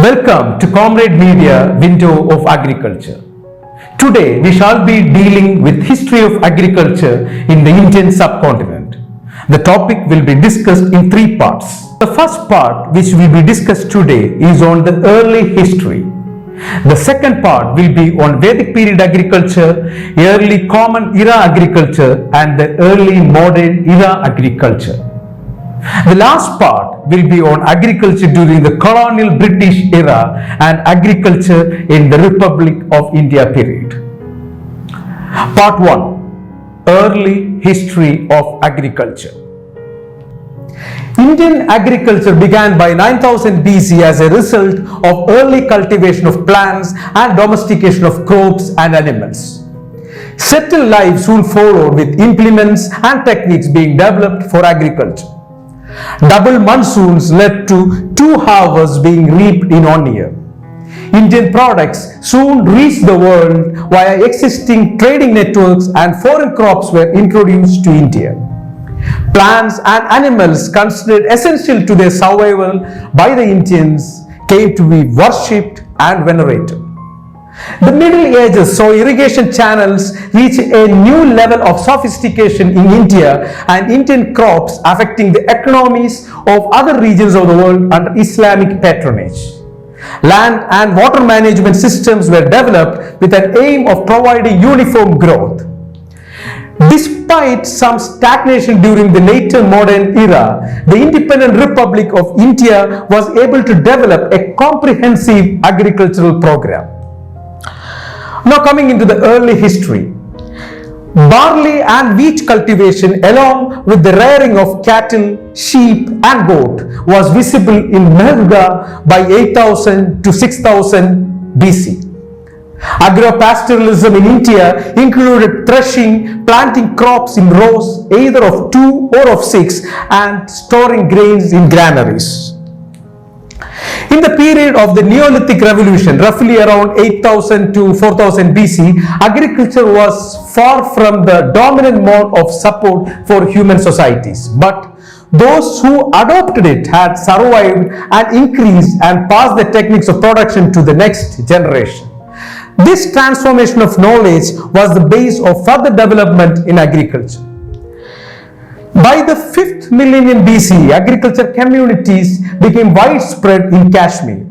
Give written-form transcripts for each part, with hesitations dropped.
Welcome to Comrade Media Window of Agriculture. Today we shall be dealing with history of agriculture in the Indian subcontinent. The topic will be discussed in three parts. The first part, which will be discussed today, is on the early history. The second part will be on Vedic period agriculture, early common era agriculture and the early modern era agriculture. The last part will be on agriculture during the colonial British era and agriculture in the Republic of India period. Part 1. Early history of agriculture. Indian agriculture began by 9000 BC as a result of early cultivation of plants and domestication of crops and animals. Settled life soon followed with implements and techniques being developed for agriculture. Double monsoons led to 2 harvests being reaped in 1 year. Indian products soon reached the world via existing trading networks and foreign crops were introduced to India. Plants and animals considered essential to their survival by the Indians came to be worshipped and venerated. The Middle Ages saw irrigation channels reach a new level of sophistication in India and Indian crops affecting the economies of other regions of the world under Islamic patronage. Land and water management systems were developed with an aim of providing uniform growth. Despite some stagnation during the later modern era, the Independent Republic of India was able to develop a comprehensive agricultural program. Now coming into the early history, barley and wheat cultivation along with the rearing of cattle, sheep and goat was visible in Mehrgarh by 8000 to 6000 BC. Agropastoralism in India included threshing, planting crops in rows either of 2 or of 6 and storing grains in granaries. In the period of the Neolithic Revolution, roughly around 8000 to 4000 BC, agriculture was far from the dominant mode of support for human societies. But those who adopted it had survived and increased and passed the techniques of production to the next generation. This transformation of knowledge was the base of further development in agriculture. By the 5th millennium BC, agriculture communities became widespread in Kashmir.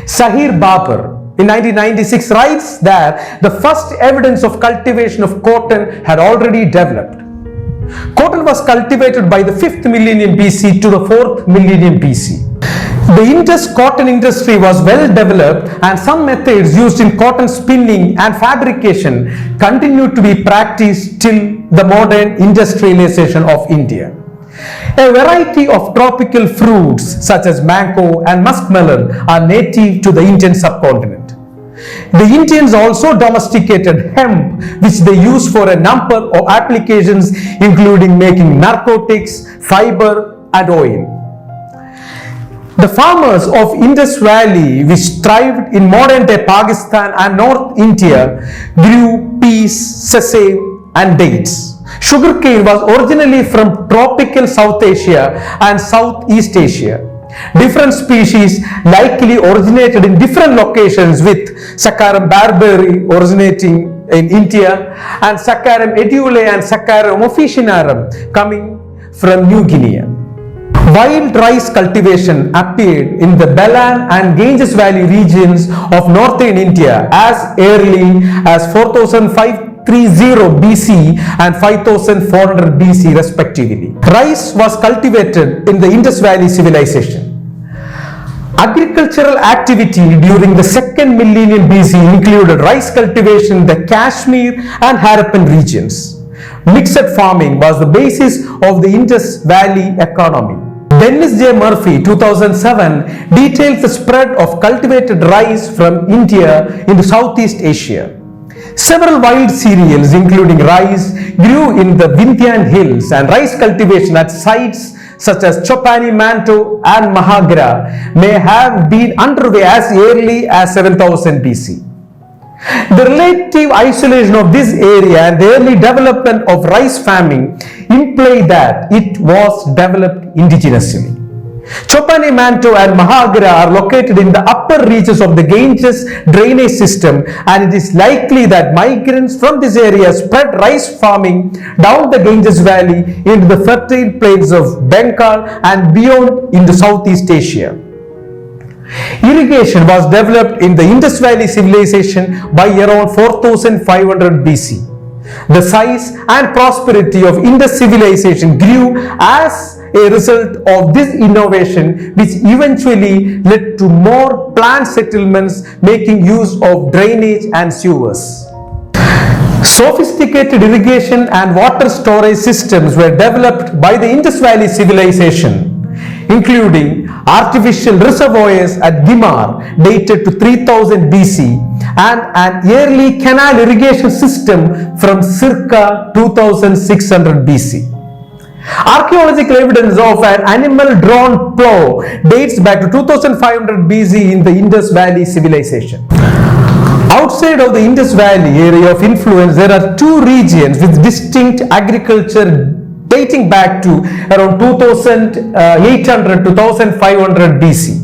Sahir Babur in 1996 writes that the first evidence of cultivation of cotton had already developed. Cotton was cultivated by the 5th millennium BC to the 4th millennium BC. The Indus cotton industry was well developed and some methods used in cotton spinning and fabrication continued to be practiced till the modern industrialization of India. A variety of tropical fruits such as mango and muskmelon are native to the Indian subcontinent. The Indians also domesticated hemp, which they used for a number of applications including making narcotics, fiber and oil. The farmers of Indus Valley, which thrived in modern-day Pakistan and North India, grew peas, sesame and dates. Sugarcane was originally from tropical South Asia and Southeast Asia. Different species likely originated in different locations, with Saccharum barberry originating in India and Saccharum eduale and Saccharum officinarum coming from New Guinea. Wild rice cultivation appeared in the Balan and Ganges Valley regions of northern India as early as 4530 BC and 5400 BC respectively. Rice was cultivated in the Indus Valley civilization. Agricultural activity during the 2nd millennium BC included rice cultivation in the Kashmir and Harappan regions. Mixed farming was the basis of the Indus Valley economy. Dennis J. Murphy, 2007, details the spread of cultivated rice from India into Southeast Asia. Several wild cereals, including rice, grew in the Vindhyan hills, and rice cultivation at sites such as Chopani Manto and Mahagra may have been underway as early as 7000 BC. The relative isolation of this area and the early development of rice farming imply that it was developed indigenously. Chopani Manto and Mahagra are located in the upper upper reaches of the Ganges drainage system, and it is likely that migrants from this area spread rice farming down the Ganges valley into the fertile plains of Bengal and beyond into Southeast Asia. Irrigation was developed in the Indus Valley civilization by around 4500 BC. The size and prosperity of Indus civilization grew as a result of this innovation, which eventually led to more planned settlements making use of drainage and sewers. Sophisticated irrigation and water storage systems were developed by the Indus Valley civilization, including artificial reservoirs at Gimar dated to 3000 BC and an early canal irrigation system from circa 2600 BC. Archaeological evidence of an animal-drawn plow dates back to 2500 BC in the Indus Valley civilization. Outside of the Indus Valley area of influence, there are two regions with distinct agriculture dating back to around 2800 to 1500 BC.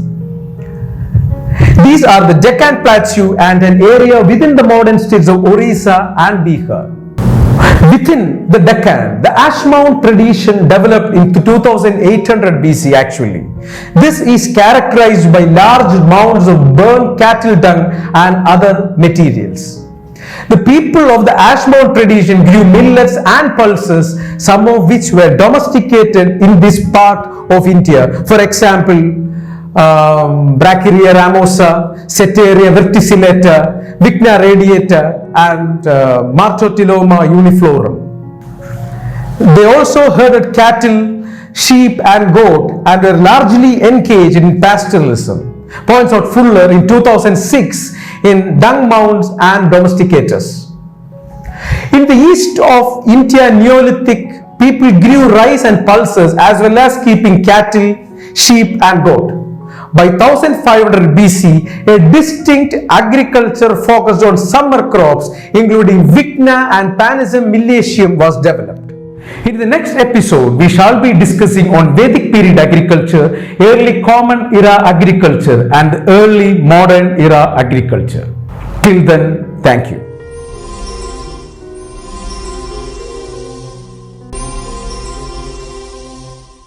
These are the Deccan Plateau and an area within the modern states of Orissa and Bihar. Within the Deccan, the ash mound tradition developed into 2800 BC actually. This is characterized by large mounds of burnt cattle dung and other materials. The people of the ash mound tradition grew millets and pulses, some of which were domesticated in this part of India. For example, Brachyria ramosa, Setaria verticillata, Vigna radiata, and Martotilloma uniflorum. They also herded cattle, sheep, and goat and were largely engaged in pastoralism, points out Fuller in 2006 in Dung Mounds and Domesticators. In the east of India Neolithic, people grew rice and pulses as well as keeping cattle, sheep, and goat. By 1500 BC, a distinct agriculture focused on summer crops, including Vigna and Panisum millesium, was developed. In the next episode, we shall be discussing on Vedic period agriculture, early Common Era agriculture, and early modern era agriculture. Till then, thank you.